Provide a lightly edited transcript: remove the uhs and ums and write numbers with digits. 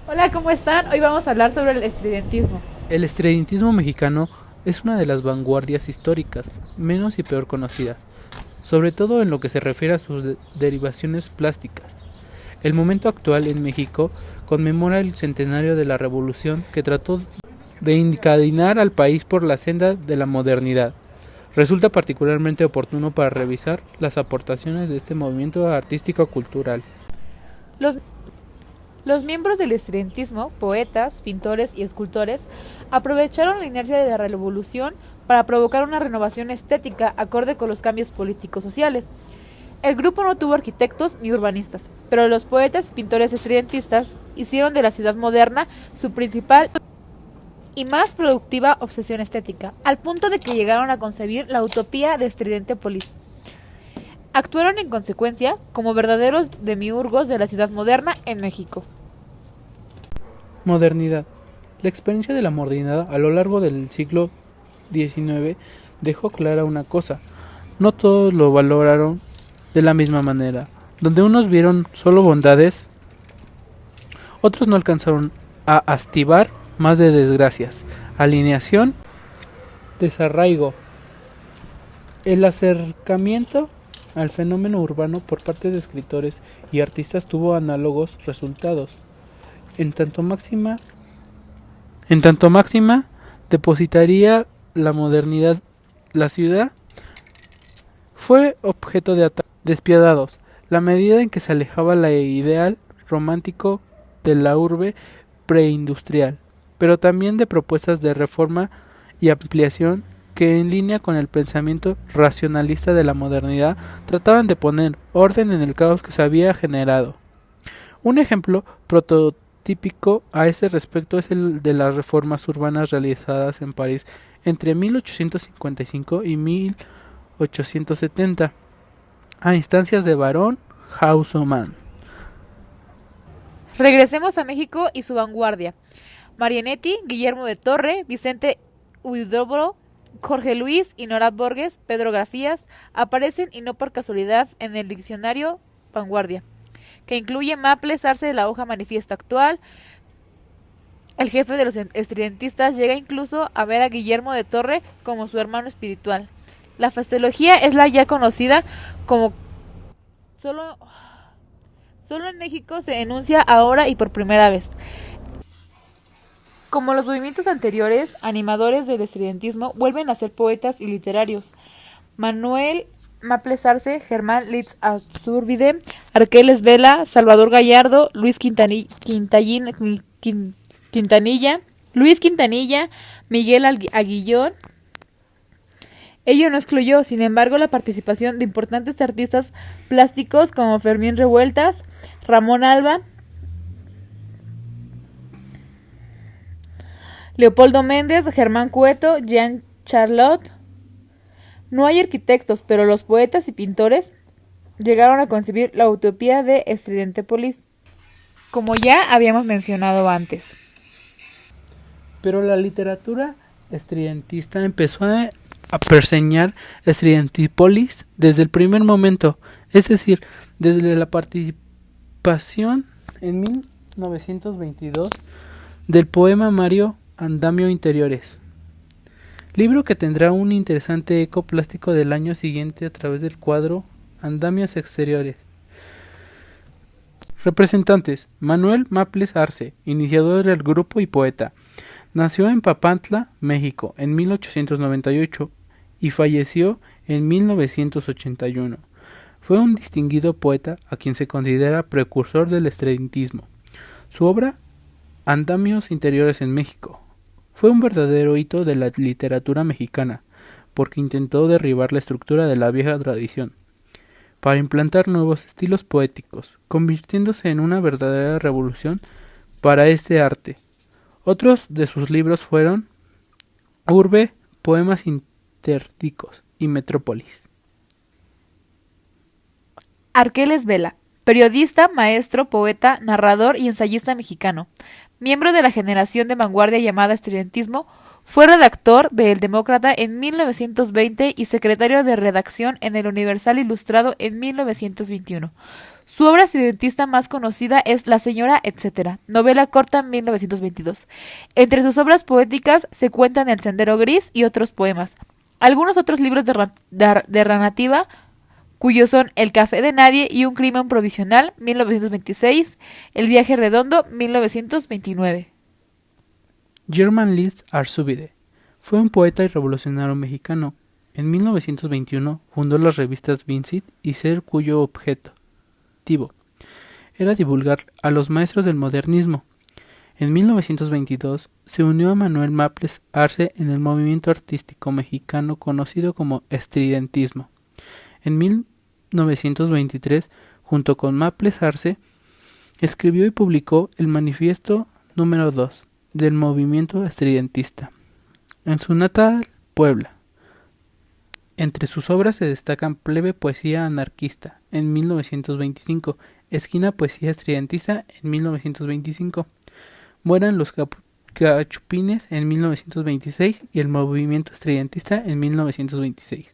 Hola, ¿cómo están? Hoy vamos a hablar sobre el estridentismo. El estridentismo mexicano es una de las vanguardias históricas menos y peor conocidas, sobre todo en lo que se refiere a sus derivaciones plásticas. El momento actual en México conmemora el centenario de la revolución que trató de encadenar al país por la senda de la modernidad. Resulta particularmente oportuno para revisar las aportaciones de este movimiento artístico-cultural. Los, los miembros del estridentismo, poetas, pintores y escultores, aprovecharon la inercia de la revolución para provocar una renovación estética acorde con los cambios políticos sociales. El grupo no tuvo arquitectos ni urbanistas, pero los poetas y pintores estridentistas hicieron de la ciudad moderna su principal y más productiva obsesión estética, al punto de que llegaron a concebir la utopía de Estridentepolis. Actuaron en consecuencia como verdaderos demiurgos de la ciudad moderna en México. Modernidad. La experiencia de la modernidad a lo largo del siglo XIX dejó clara una cosa: no todos lo valoraron de la misma manera. Donde unos vieron solo bondades, otros no alcanzaron a hastivar más de desgracias, alineación, desarraigo. El acercamiento al fenómeno urbano por parte de escritores y artistas tuvo análogos resultados. En tanto máxima, en tanto máxima depositaría la modernidad, la ciudad fue objeto de ataques despiadados, la medida en que se alejaba la ideal romántico de la urbe preindustrial, pero también de propuestas de reforma y ampliación que, en línea con el pensamiento racionalista de la modernidad, trataban de poner orden en el caos que se había generado. Un ejemplo prototípico a ese respecto es el de las reformas urbanas realizadas en París entre 1855 y 1870, a instancias de Baron Haussmann. Regresemos a México y su vanguardia. Marianetti, Guillermo de Torre, Vicente Huidobro, Jorge Luis y Nora Borges, Pedro Grafías, aparecen y no por casualidad en el diccionario Vanguardia, que incluye Maples, Arce de la hoja manifiesto actual. El jefe de los estridentistas llega incluso a ver a Guillermo de Torre como su hermano espiritual. La fraseología es la ya conocida como solo, solo en México se enuncia ahora y por primera vez. Como los movimientos anteriores, animadores del estridentismo vuelven a ser poetas y literarios. Manuel Maples Arce, Germán Litz Azurbide, Arqueles Vela, Salvador Gallardo, Quintanilla, Luis Quintanilla, Miguel Aguillón. Ello no excluyó, sin embargo, la participación de importantes artistas plásticos como Fermín Revueltas, Ramón Alba, Leopoldo Méndez, Germán Cueto, Jean Charlotte. No hay arquitectos, pero los poetas y pintores llegaron a concebir la utopía de Estridentepolis, como ya habíamos mencionado antes. Pero la literatura estridentista empezó a perseñar Estridentípolis desde el primer momento, es decir, desde la participación en 1922 del poema Mario Andamio Interiores, libro que tendrá un interesante eco plástico del año siguiente a través del cuadro Andamios Exteriores. Representantes: Manuel Maples Arce, iniciador del grupo y poeta. Nació en Papantla, México, en 1898 y falleció en 1981. Fue un distinguido poeta a quien se considera precursor del estridentismo. Su obra, Andamios Interiores en México, fue un verdadero hito de la literatura mexicana, porque intentó derribar la estructura de la vieja tradición, para implantar nuevos estilos poéticos, convirtiéndose en una verdadera revolución para este arte. Otros de sus libros fueron Urbe, Poemas Interdicos y Metrópolis. Arqueles Vela, periodista, maestro, poeta, narrador y ensayista mexicano. Miembro de la generación de vanguardia llamada estridentismo, fue redactor de El Demócrata en 1920 y secretario de redacción en El Universal Ilustrado en 1921. Su obra estridentista más conocida es La señora etcétera, novela corta 1922. Entre sus obras poéticas se cuentan El sendero gris y otros poemas. Algunos otros libros de narrativa, cuyos son El café de nadie y Un crimen provisional, 1926, El viaje redondo, 1929. Germán Liszt Arzúbide fue un poeta y revolucionario mexicano. En 1921 fundó las revistas Vincit y Ser, cuyo objetivo era divulgar a los maestros del modernismo. En 1922 se unió a Manuel Maples Arce en el movimiento artístico mexicano conocido como estridentismo. En 1923, junto con Maples Arce, escribió y publicó el Manifiesto número 2 del movimiento estridentista en su natal Puebla. Entre sus obras se destacan Plebe Poesía Anarquista en 1925, Esquina Poesía Estridentista en 1925, Mueran los Cachupines en 1926 y El Movimiento Estridentista en 1926.